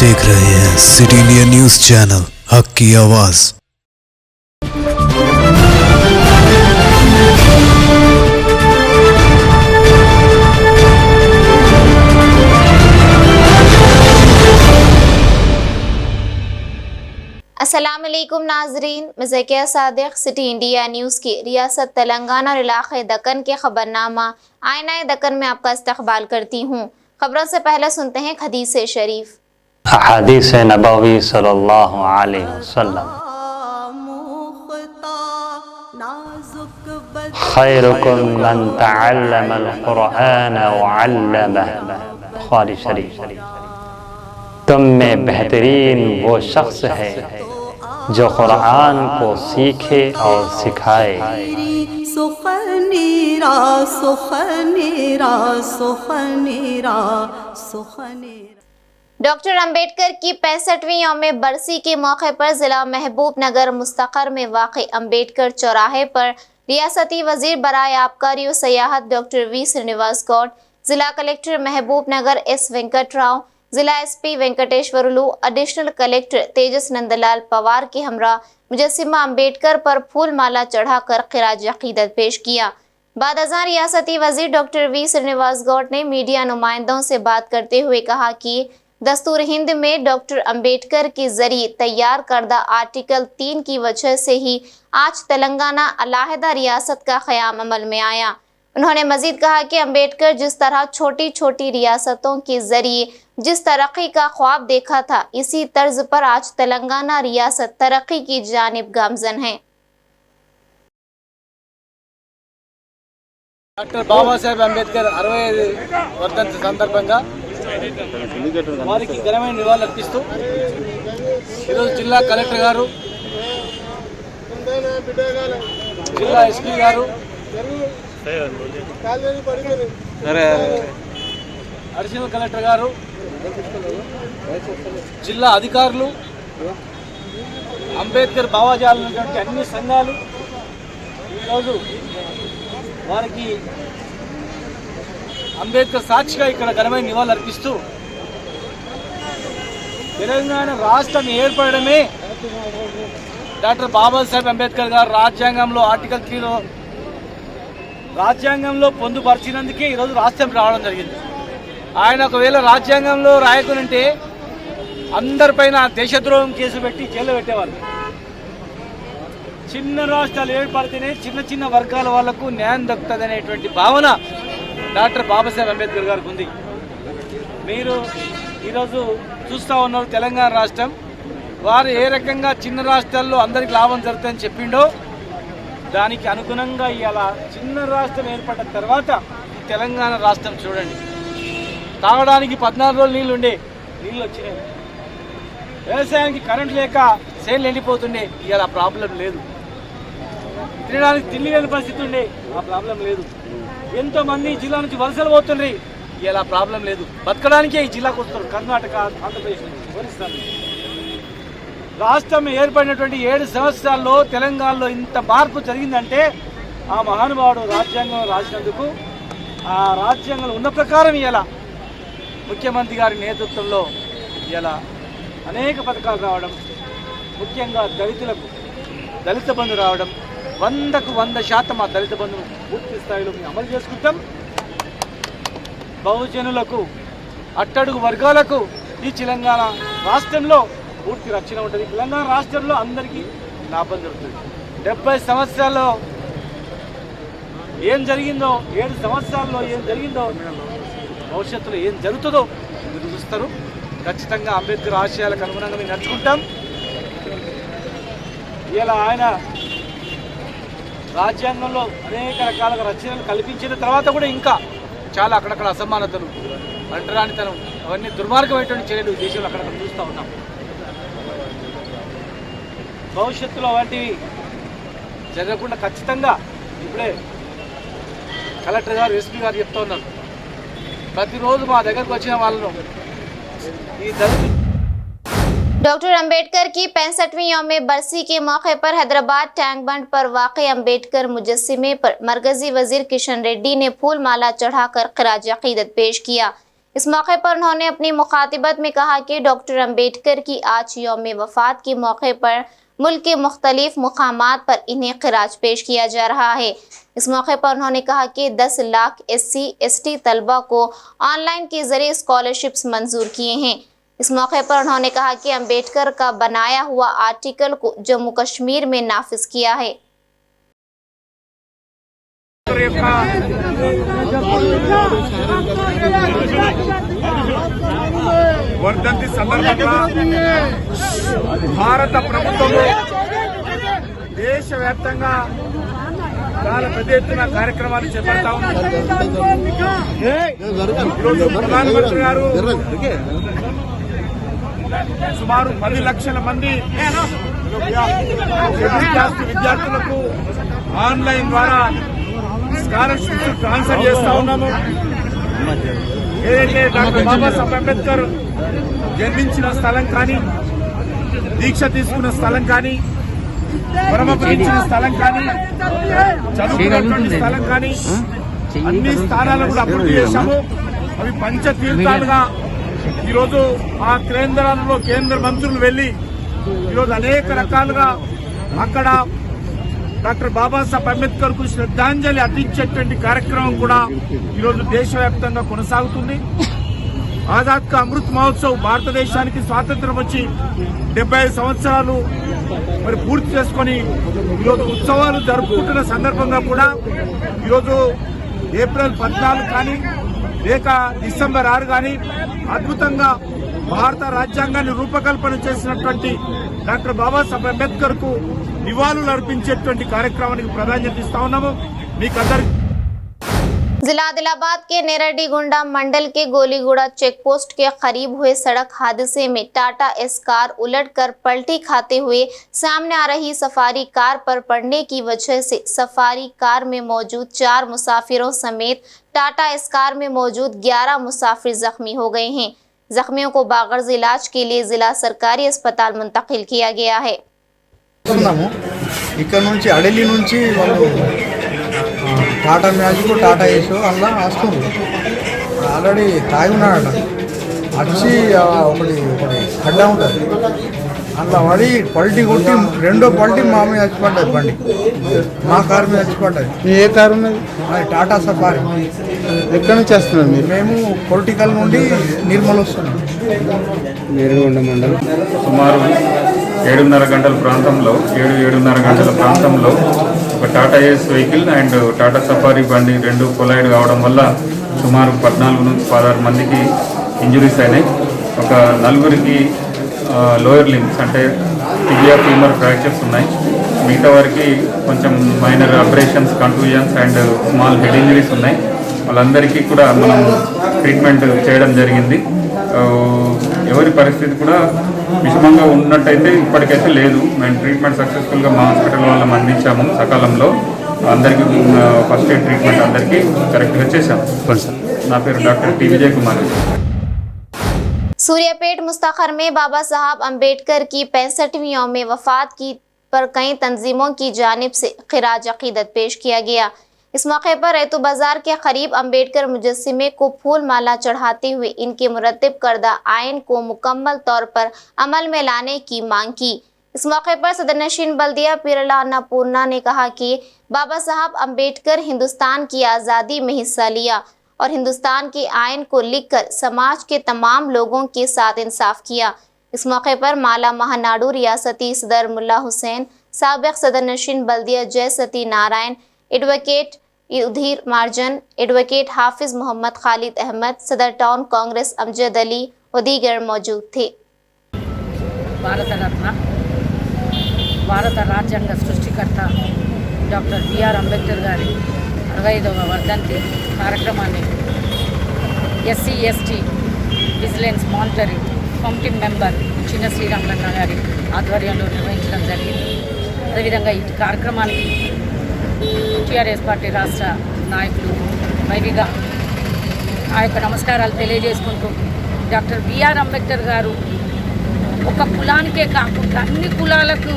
देख रहे हैं सिटी इंडिया न्यूज चैनल, हक की आवाज। अस्सलाम वालेकुम नाजरीन, मैं Zakia Sadiq city India news की रियासत तेलंगाना और इलाक़े दक्कन के खबरनामा आईना दक्कन में आपका इस्तकबाल करती हूँ। खबरों से पहले सुनते हैं हदीस शरीफ। हदीस नबवी सल्लल्लाहु अलैहि वसल्लम, खैरुकुम मन तअल्लमल कुरआन व अल्लमह। बुखारी शरीफ। तुम में बेहतरीन वो शख्स है जो कुरान को सीखे और सिखाए। सुखनीरा सुखनीरा सुखनीरा सुखनीरा। डॉक्टर अंबेडकर की 65वीं यौम बरसी के मौके पर जिला महबूब नगर मुस्तकर में वाक़ अंबेडकर चौराहे पर रियासती वजीर बराए आबकारी और सयाहत डॉक्टर वी श्रीनिवास गौड़, जिला कलेक्टर महबूब नगर एस वेंकट राव, जिला एसपी वेंकटेश्वरलू, एडिशनल कलेक्टर तेजस नंदलाल पवार के हमरा मुजस्सिमा अंबेडकर पर फूल माला चढ़ाकर खिराज अकीदत पेश किया। बाद अज़ां रियासती वजीर डॉक्टर वी श्रीनिवास गौड़ ने मीडिया नुमाइंदों से बात करते हुए कहा कि दस्तूर हिंद में डॉक्टर अंबेडकर के जरिए तैयार करदा आर्टिकल 3 की वजह से ही आज तेलंगाना अलहदा रियासत का क़याम अमल में आया। उन्होंने मजीद कहा कि अंबेडकर जिस तरह छोटी छोटी रियासतों के जरिए जिस तरक्की का ख्वाब देखा था, इसी तर्ज पर आज तेलंगाना रियासत तरक्की की जानिब गामजन है। డాక్టర్ బాబాసాహెబ్ అంబేద్కర్ 65 వర్ధంతి సందర్భంగా వారికి ఘనమైన నివాళులు అర్పిస్తూ ఈరోజు జిల్లా కలెక్టర్ గారు, జిల్లా ఎస్పీ గారు, అడిషనల్ కలెక్టర్ గారు, జిల్లా అధికారులు, అంబేద్కర్ భావజాలం ఉన్నటువంటి అన్ని సంఘాలు ఈరోజు వారికి అంబేద్కర్ సాక్షిగా ఇక్కడ ఘనమైన నివాళులు అర్పిస్తూ తెలంగాణ రాష్ట్రం ఏర్పడమే డాక్టర్ బాబాసాహెబ్ అంబేద్కర్ గారు రాజ్యాంగంలో ఆర్టికల్ 3లో రాజ్యాంగంలో పొందుపరిచినందుకే ఈరోజు రాష్ట్రం రావడం జరిగింది. ఆయన ఒకవేళ రాజ్యాంగంలో రాయకునంటే అందరిపైన దేశద్రోహం కేసు పెట్టి జైల్లో పెట్టేవాళ్ళు. చిన్న రాష్ట్రాలు ఏర్పడితేనే చిన్న చిన్న వర్గాల వాళ్లకు న్యాయం దక్కుతుంది అనేటువంటి భావన డాక్టర్ బాబాసాహెబ్ అంబేద్కర్ గారికి ఉంది. మీరు ఈరోజు చూస్తూ ఉన్నారు తెలంగాణ రాష్ట్రం, వారు ఏ రకంగా చిన్న రాష్ట్రాల్లో అందరికి లాభం జరుగుతుందని చెప్పిండో దానికి అనుగుణంగా ఇవాళ చిన్న రాష్ట్రం ఏర్పడిన తర్వాత తెలంగాణ రాష్ట్రం చూడండి, తాగడానికి 14 రోజులు నీళ్ళు వచ్చినాయి, వ్యవసాయానికి కరెంట్ లేక సేల్ ఎండిపోతుండే, ఇవాళ ఆ ప్రాబ్లం లేదు. తినడానికి తిండి లేని పరిస్థితి ఉండే, ఆ ప్రాబ్లం లేదు. ఎంతో మంది జిల్లా నుంచి వలసలు పోతుండ్రి, ఇలా ప్రాబ్లం లేదు. బతకడానికే ఈ జిల్లాకు వస్తారు, కర్ణాటక, ఆంధ్రప్రదేశ్ నుంచి, ఒరిస్సా నుంచి. రాష్ట్రం ఏర్పడినటువంటి 7 సంవత్సరాల్లో తెలంగాణలో ఇంత మార్పు జరిగిందంటే ఆ మహానుభావుడు రాజ్యాంగం రాసినందుకు, ఆ రాజ్యాంగంలో ఉన్న ప్రకారం ఇలా ముఖ్యమంత్రి గారి నేతృత్వంలో ఇలా అనేక పథకాలు రావడం, ముఖ్యంగా దళితులకు దళిత బంధు రావడం, 100కు 100% ఆ దళిత బంధును పూర్తి స్థాయిలో మేము అమలు చేసుకుంటాం. బహుజనులకు, అట్టడుగు వర్గాలకు ఈ తెలంగాణ రాష్ట్రంలో పూర్తి రక్షణ ఉంటుంది. తెలంగాణ రాష్ట్రంలో అందరికీ లాభం జరుగుతుంది. 70 సంవత్సరాల్లో ఏం జరిగిందో, 7 సంవత్సరాల్లో ఏం జరిగిందో, భవిష్యత్తులో ఏం జరుగుతుందో మీరు చూస్తారు. ఖచ్చితంగా అంబేద్కర్ ఆశయాలకు అనుగుణంగా మేము నడుచుకుంటాం. ఇలా ఆయన రాజ్యాంగంలో అనేక రకాలుగా రచనలు కల్పించిన తర్వాత కూడా ఇంకా చాలా అక్కడక్కడ అసమానతలు, అంటరానితనం, అవన్నీ దుర్మార్గమైనటువంటి చర్యలు దేశంలో అక్కడక్కడ చూస్తూ ఉన్నాం. భవిష్యత్తులో వంటివి జరగకుండా ఖచ్చితంగా ఇప్పుడే కలెక్టర్ గారు, ఎస్పీ గారు చెప్తూ ఉన్నారు, ప్రతిరోజు మా దగ్గరకు వచ్చిన వాళ్ళను ఈ దళితులు डॉक्टर अंबेडकर की 65वीं यौम बरसी के मौके पर हैदराबाद टैंक बंड पर वाक़ अंबेडकर मुजस्सिमे पर मरकजी वजीर किशन रेड्डी ने फूल माला चढ़ाकर खिराज अकीदत पेश किया। इस मौके पर उन्होंने अपनी मुखातिबत में कहा कि डॉक्टर अम्बेडकर की आज यौम वफ़ात के मौके पर मुल्क के मुख्तलिफ मुकामात पर इन्हें खिराज पेश किया जा रहा है। इस मौके पर उन्होंने कहा कि 10 लाख SC/ST तलबा को ऑनलाइन के जरिए स्कॉलरशिप्स मंजूर किए हैं। इस मौके पर उन्होंने कहा कि अम्बेडकर का बनाया हुआ आर्टिकल को जम्मू कश्मीर में नाफिज किया है। వర్ధంతి సందర్భంగా భారత ప్రభుత్వం దేశవ్యాప్తంగా చాలా పెద్ద ఎత్తున కార్యక్రమాలు చేపడతా ఉంది. ఈరోజు ప్రధానమంత్రి గారు సుమారు 10 లక్షల మంది విద్యార్థులకు ఆన్లైన్ ద్వారా స్కాలర్షిప్స్ ట్రాన్స్ఫర్ చేస్తా ఉన్నాము. ఏదైతే డాక్టర్ బాబాసాహెబ్ అంబేద్కర్ జన్మించిన స్థలం కానీ, దీక్ష తీసుకున్న స్థలం కానీ, బ్రహ్మపురించిన స్థలం కానీ, చదువుకున్నటువంటి స్థలం కానీ అన్ని స్థానాలను కూడా అభివృద్ధి చేశాము. అవి పంచతీర్థాలుగా ఈరోజు ఆ కేంద్రాలలో కేంద్ర మంత్రులు వెళ్లి ఈరోజు అనేక రకాలుగా అక్కడ డాక్టర్ బాబాసాహెబ్ అంబేద్కర్ కు శ్రద్ధాంజలి అర్పించేటువంటి కార్యక్రమం కూడా ఈరోజు దేశవ్యాప్తంగా కొనసాగుతుంది. ఆజాద్ కా అమృత్ మహోత్సవ్ భారతదేశానికి స్వాతంత్ర్యం వచ్చి 75 సంవత్సరాలు మరి పూర్తి చేసుకుని ఈరోజు ఉత్సవాలు జరుపుకుంటున్న సందర్భంగా కూడా ఈరోజు ఏప్రిల్ 14 కానీ లేక డిసెంబర్ 6 కానీ అద్భుతంగా భారత రాజ్యాంగాన్ని రూపకల్పన చేసినటువంటి డాక్టర్ బాబాసాహెబ్ అంబేద్కర్ కు నివాళులు अर्पिంచేటువంటి కార్యక్రమానికి ప్రాధాన్యత ఇస్తా ఉన్నాము. మీకందరికీ जिला आदिलाबाद के नेरडी गुंडा मंडल के गोलीगुड़ा चेक पोस्ट के करीब हुए सड़क हादसे में टाटा एस कार उलटकर पलटी खाते हुए सामने आ रही सफारी कार पर पड़ने की वजह से सफारी कार में मौजूद 4 मुसाफिरों समेत टाटा एस कार में मौजूद 11 मुसाफिर जख्मी हो गए हैं। जख्मियों को बागर्ज इलाज के लिए जिला सरकारी अस्पताल मुंतकिल किया गया है। ఇక్కడ నుంచి అడలి నుంచి వాళ్ళు టాటా మ్యాజిక్ టాటా ఏసో అలా వస్తుంది. ఆల్రెడీ తాగి ఉన్నాడట. వచ్చి ఒకటి అడ్డా ఉంటుంది అలా పడి పల్టీ కొట్టి రెండో పల్టీ మా మీద చచ్చిపడ్డది. బండి మా కారు మీద చచ్చిపడ్డది. ఏ కారు ఉన్నది? అది టాటా సఫారీ. ఎక్కడి నుంచి వస్తున్నారు మీరు? మేము పొలిటికల్ నుండి నిర్మల్ వస్తున్నాం. నేరుగొండ మండలం. సుమారు 7:30 గంటల ప్రాంతంలో 7:30 గంటల ప్రాంతంలో ఒక టాటా ఏస్ వెహికల్ అండ్ టాటా సఫారీ బండి రెండు కొలైడ్ కావడం వల్ల సుమారు 14 నుంచి 16 మందికి ఇంజురీస్ అయినాయి. ఒక 4గురికి లోయర్ లిమ్స్ అంటే టిబియా ఫీమర్ ఫ్రాక్చర్స్ ఉన్నాయి. మిగతా వారికి కొంచెం minor abrasions, contusions and small head injuries ఉన్నాయి. వాళ్ళందరికీ కూడా మనం ట్రీట్మెంట్ చేయడం జరిగింది. ఎవరి పరిస్థితి కూడా విషమంగా ఉన్నట్టయితే ఇప్పటికైతే లేదు. మేము ట్రీట్మెంట్ సక్సెస్ఫుల్గా మా హాస్పిటల్ వాళ్ళం అందించాము సకాలంలో. అందరికీ ఫస్ట్ ఎయిడ్ ట్రీట్మెంట్ అందరికీ కరెక్ట్గా చేశాము. నా పేరు డాక్టర్ టి విజయ్ కుమార్. सूर्यापेट मुस्तखर में बाबा साहब अम्बेडकर की 65वीं यौम वफ़ात की पर कई तंजीमों की जानिब से खिराज अकीदत पेश किया गया। इस मौके पर रैतु बाजार के करीब अम्बेडकर मुजस्सिमे को फूल माला चढ़ाते हुए इनके मुरतब करदा आयन को मुकम्मल तौर पर अमल में लाने की मांग की। इस मौके पर सदरनशीन बल्दिया पीरला अन्नपूर्णा ने कहा कि बाबा साहब अम्बेडकर हिंदुस्तान की आज़ादी में हिस्सा लिया और हिंदुस्तान के आयन को लिखकर समाज के तमाम लोगों के साथ इंसाफ किया। इस मौके पर माला महानाडू रियासती सदर मुल्ला हुसैन, साबिक सदरनशीन बल्दिया जय सती नारायण, एडवोकेट उधीर मार्जन, एडवोकेट हाफिज मोहम्मद खालिद अहमद, सदर टाउन कांग्रेस अमजद अली व दीगर मौजूद थे। భారత రత్న భారత రాజ్యాంగ సృష్టికర్త డాక్టర్ బిఆర్ అంబేద్కర్ గారి 65వ వర్ధంతి కార్యక్రమాన్ని SC ST vigilance monitoring committee member చిన్న శ్రీరామలన్న గారి ఆధ్వర్యంలో నిర్వహించడం జరిగింది. అదేవిధంగా ఈ కార్యక్రమానికి టీఆర్ఎస్ పార్టీ రాష్ట్ర నాయకులు వైవిగా ఆ యొక్క నమస్కారాలు తెలియజేసుకుంటూ డాక్టర్ బిఆర్ అంబేద్కర్ గారు ఒక కులానికే కాకుండా అన్ని కులాలకు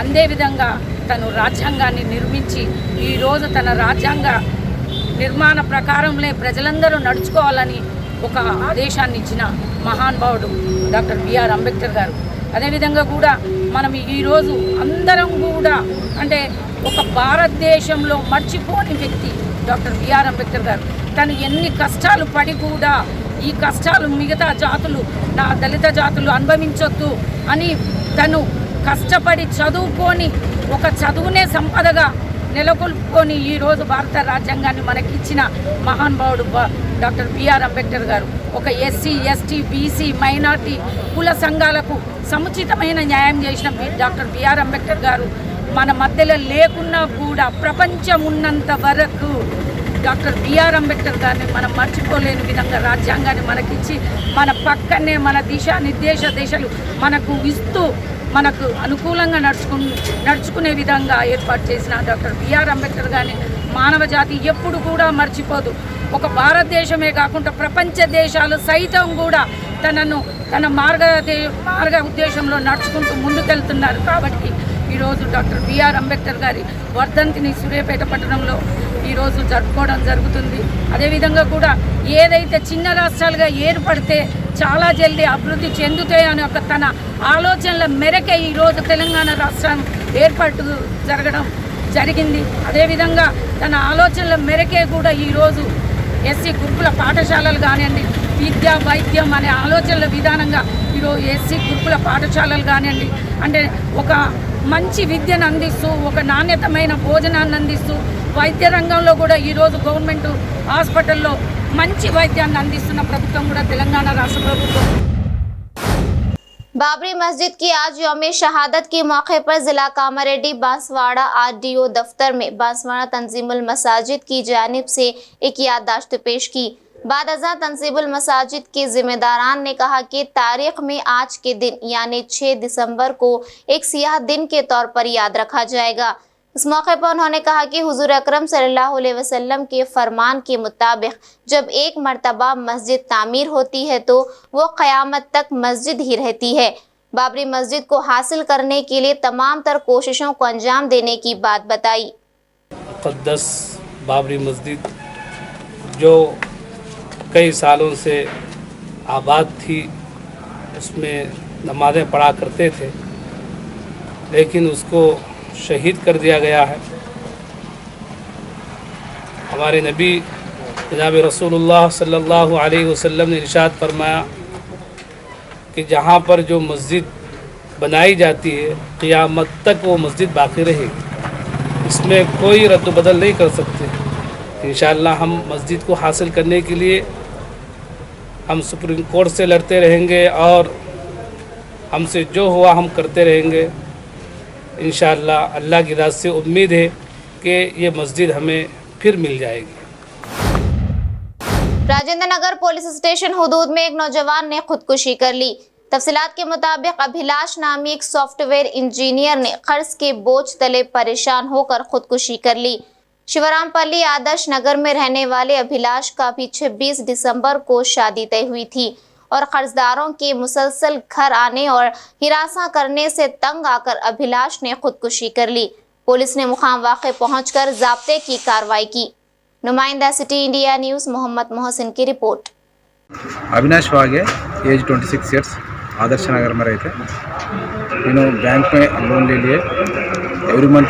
అందే విధంగా తను రాజ్యాంగాన్ని నిర్మించి ఈరోజు తన రాజ్యాంగ నిర్మాణ ప్రకారంలో ప్రజలందరూ నడుచుకోవాలని ఒక ఆదేశాన్ని ఇచ్చిన మహానుభావుడు డాక్టర్ బిఆర్ అంబేద్కర్ గారు. అదేవిధంగా కూడా మనం ఈరోజు అందరం కూడా అంటే ఒక భారతదేశంలో మర్చిపోని వ్యక్తి డాక్టర్ బిఆర్ అంబేద్కర్ గారు. తను ఎన్ని కష్టాలు పడి కూడా ఈ కష్టాలు మిగతా జాతులు, నా దళిత జాతులు అనుభవించొద్దు అని తను కష్టపడి చదువుకొని ఒక చదువునే సంపదగా నెలకొల్పుకొని ఈరోజు భారత రాజ్యాంగాన్ని మనకిచ్చిన మహానుభావుడు డాక్టర్ బిఆర్ అంబేద్కర్ గారు. ఒక ఎస్సీ, ఎస్టీ, బీసీ, మైనార్టీ కుల సంఘాలకు సముచితమైన న్యాయం చేసిన డాక్టర్ బిఆర్ అంబేద్కర్ గారు మన మధ్యలో లేకున్నా కూడా ప్రపంచం ఉన్నంత వరకు డాక్టర్ బిఆర్ అంబేద్కర్ గారిని మనం మర్చిపోలేని విధంగా రాజ్యాంగాన్ని మనకిచ్చి మన పక్కనే మన దిశలు మనకు ఇస్తూ మనకు అనుకూలంగా నడుచుకునే విధంగా ఏర్పాటు చేసిన డాక్టర్ బిఆర్ అంబేద్కర్ గారిని మానవ జాతి ఎప్పుడు కూడా మర్చిపోదు. ఒక భారతదేశమే కాకుండా ప్రపంచ దేశాలు సైతం కూడా తన మార్గ ఉద్దేశంలో నడుచుకుంటూ ముందుకెళ్తున్నారు. కాబట్టి ఈరోజు డాక్టర్ బిఆర్ అంబేద్కర్ గారి వర్ధంతిని సూర్యాపేట పట్టణంలో ఈరోజు జరుపుకోవడం జరుగుతుంది. అదేవిధంగా కూడా ఏదైతే చిన్న రాష్ట్రాలుగా ఏర్పడితే చాలా జల్దీ అభివృద్ధి చెందుతాయి అనే ఒక తన ఆలోచనల మేరకే ఈరోజు తెలంగాణ రాష్ట్రం ఏర్పాటు జరిగింది. అదేవిధంగా తన ఆలోచనల మేరకే కూడా ఈరోజు ఎస్సీ గురుకుల పాఠశాలలు కానివ్వండి, విద్య వైద్యం అనే ఆలోచనల విధానంగా ఈరోజు ఎస్సీ గురుకుల పాఠశాలలు కానివ్వండి, అంటే ఒక మంచి విద్యను అందిస్తూ ఒక నాణ్యతమైన భోజనాన్ని అందిస్తూ వైద్య రంగంలో కూడా ఈరోజు గవర్నమెంట్ హాస్పిటల్లో మంచి వైద్యాన్ని అందిస్తున్న ప్రభుత్వం కూడా తెలంగాణ రాష్ట్ర ప్రభుత్వం. बाबरी मस्जिद की आज यौम शहादत के मौके पर जिला कामारेड्डी बांसवाड़ा आरडीओ दफ्तर में बांसवाड़ा तंजीमुल मसाजिद की जानिब से एक याददाश्त पेश की। बाद अज़ां तंजीमुल मसाजिद के जिम्मेदारान ने कहा कि तारीख में आज के दिन यानी 6 दिसंबर को एक सियाह दिन के तौर पर याद रखा जाएगा। इस मौके पर उन्होंने कहा कि हुजूर अकरम सल्लल्लाहु अलैहि वसल्लम के फरमान के मुताबिक जब एक मर्तबा मस्जिद तामीर होती है तो वो क़यामत तक मस्जिद ही रहती है। बाबरी मस्जिद को हासिल करने के लिए तमाम तर कोशिशों को अंजाम देने की बात बताई। मुक़द्दस बाबरी मस्जिद जो कई सालों से आबाद थी, उसमें नमाज़ें पढ़ा करते थे, लेकिन उसको शहीद कर दिया गया है। हमारे नबी जनाब रसूलुल्लाह सल्लल्लाहु अलैहि वसल्लम ने इरशाद फरमाया कि जहाँ पर जो मस्जिद बनाई जाती है क़यामत तक वो मस्जिद बाकी रहेगी, इसमें कोई रद्द-बदल नहीं कर सकते। इंशाअल्लाह हम मस्जिद को हासिल करने के लिए हम सुप्रीम कोर्ट से लड़ते रहेंगे और हमसे जो हुआ हम करते रहेंगे। इंशाअल्लाह अल्लाह की रात से उम्मीद है कि ये मस्जिद हमें फिर मिल जाएगी। राजेंद्र नगर पुलिस स्टेशन हुदूद में एक नौजवान ने खुदकुशी कर ली। तफसीलात के मुताबिक अभिलाष नामी एक सॉफ्टवेयर इंजीनियर ने कर्ज के बोझ तले परेशान होकर खुदकुशी कर ली। शिवरामपल्ली आदर्श नगर में रहने वाले अभिलाष का भी 26 दिसंबर को शादी तय हुई थी और कर्जदारों के मुसलसल घर आने और हिरासा करने से तंग आकर अभिलाष ने खुदकुशी कर ली। पुलिस ने मुकाम वाक़े पहुंचकर ज़ाब्ते की कार्रवाई की। नुमाइंदा city India news Mohammad Mohsin की रिपोर्ट। अविनाश वागे एज 26 ईयर्स आदर्श नगर में रहते। इन्हों बैंक में लोन ले लिए, एवरी मंथ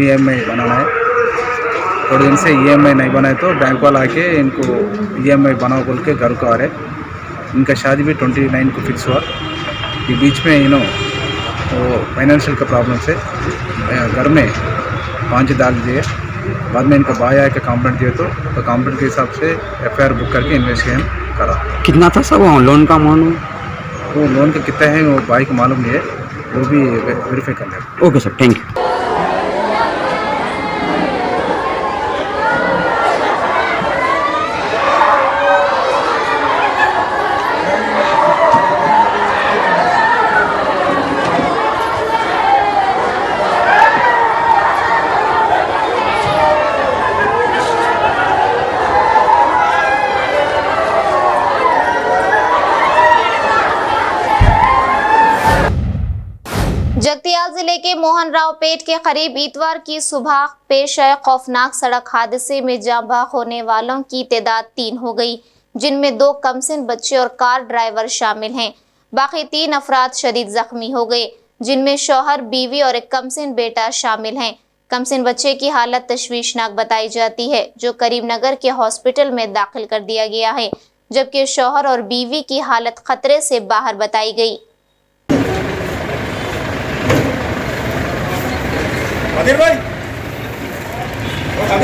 EMI बनाना है। थोड़े दिन से EMI नहीं बनाए तो बैंक वाला आके इनको EMI बनाओ बोल के घर को आ रहे। इनका शादी भी 29 को फिक्स हुआ। ये बीच में इन्हों वो फाइनेंशियल का प्रॉब्लम से घर में 5 डाल दिए। बाद में इनका भाई आके कंप्लेंट दिए तो कंप्लेंट के हिसाब से FIR बुक करके इन्वेस्टिगेशन करा। कितना था सब लोन का अमाउंट? वो लोन का कितना है वो भाई को मालूम नहीं है, वो भी वेरीफाई कर लेगा। Okay sir, thank you. Jagtial जिले के मोहनरावपेट के करीब इतवार की सुबह पेश आए खौफनाक सड़क हादसे में जाँ बहक होने वालों की तादाद 3 हो गई। जिनमें 2 कमसिन बच्चे और कार ड्राइवर शामिल हैं। बाकी 3 अफराद शदीद जख्मी हो गए, जिनमें शौहर, बीवी और एक कमसिन बेटा शामिल हैं। कमसिन बच्चे की हालत तशवीशनाक बताई जाती है, जो करीमनगर के हॉस्पिटल में दाखिल कर दिया गया है, जबकि शौहर और बीवी की हालत खतरे से बाहर बताई गई। कादिर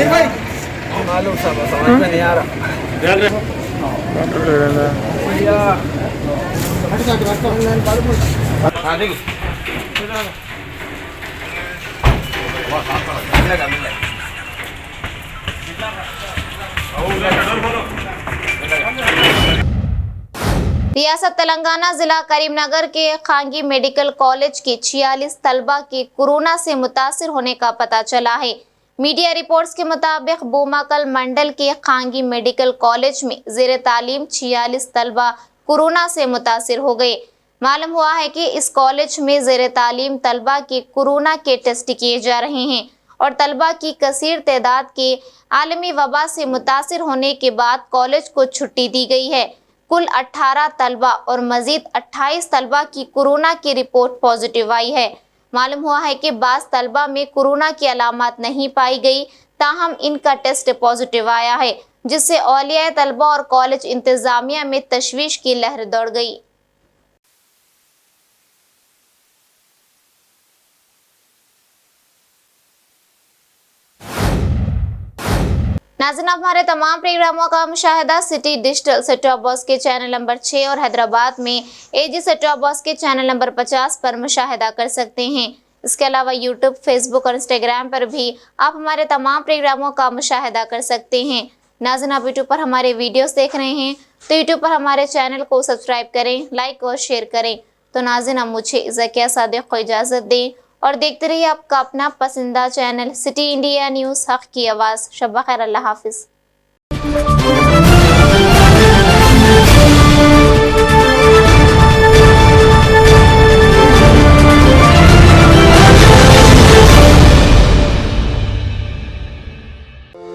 भाई मालूम समझ में नहीं आ रहा। रियासत तेलंगाना जिला करीमनगर के खांगी मेडिकल कॉलेज के 46 तलबा के कोरोना से मुतासिर होने का पता चला है। मीडिया रिपोर्ट्स के मुताबिक बोमाकल मंडल के खांगी मेडिकल कॉलेज में ज़ेर तालीम 46 तलबा कोरोना से मुतासिर हो गए। मालूम हुआ है कि इस कॉलेज में ज़ेर तालीम तलबा के कोरोना के टेस्ट किए जा रहे हैं और तलबा की कसीर तादाद के आलमी वबा से मुतासिर होने के बाद कॉलेज को छुट्टी दी गई है। कुल 18 तलबा और मजीद 28 तलबा की कोरोना की रिपोर्ट पॉजिटिव आई है। मालूम हुआ है कि बाज़ तलबा में कोरोना की अलामत नहीं पाई गई, ताहम इनका टेस्ट पॉजिटिव आया है, जिससे औलिया तलबा और कॉलेज इंतज़ामिया में तशवीश की लहर दौड़ गई। नाज़रीन, हमारे तमाम प्रोग्रामों का मुशाहिदा city digital set top box के चैनल नंबर 6 और हैदराबाद में एजी सेट टॉप बॉक्स के चैनल नंबर 50 पर मुशाहिदा कर सकते हैं। इसके अलावा यूट्यूब, फेसबुक और इंस्टाग्राम पर भी आप हमारे तमाम प्रोग्रामों का मुशाहिदा कर सकते हैं। नाज़रीन, आप यूट्यूब पर हमारे वीडियोस देख रहे हैं तो यूट्यूब पर हमारे चैनल को सब्सक्राइब करें, लाइक और शेयर करें। तो नाज़रीन, अब मुझे ज़किया सादिक को इजाज़त दें और देखते रहिए आपका अपना पसंदीदा चैनल सिटी इंडिया न्यूज़, हक़ की आवाज़। शब खैर, अल्लाह हाफ़िज़।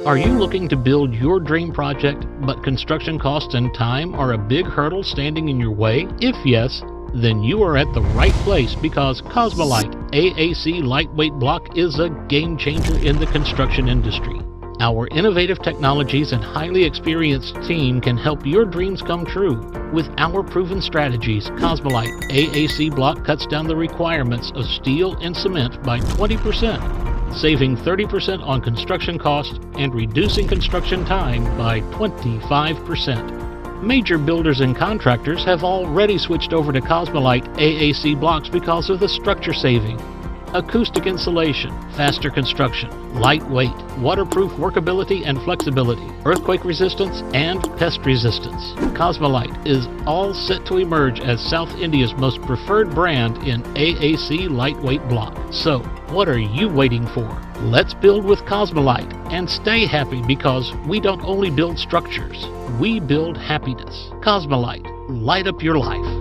Are you looking to build your dream project, but construction costs and time are a big hurdle standing in your way? If yes, then you are at the right place, because Cosmolite AAC lightweight block is a game changer in the construction industry. Our innovative technologies and highly experienced team can help your dreams come true. With our proven strategies, Cosmolite AAC block cuts down the requirements of steel and cement by 20%, saving 30% on construction costs and reducing construction time by 25%. Major builders and contractors have already switched over to Cosmolite AAC blocks because of the structure saving, acoustic insulation, faster construction, lightweight, waterproof workability and flexibility, earthquake resistance, and pest resistance. Cosmolite is all set to emerge as South India's most preferred brand in AAC lightweight block. So, what are you waiting for? Let's build with Cosmolite and stay happy, because we don't only build structures, we build happiness. Cosmolite, light up your life.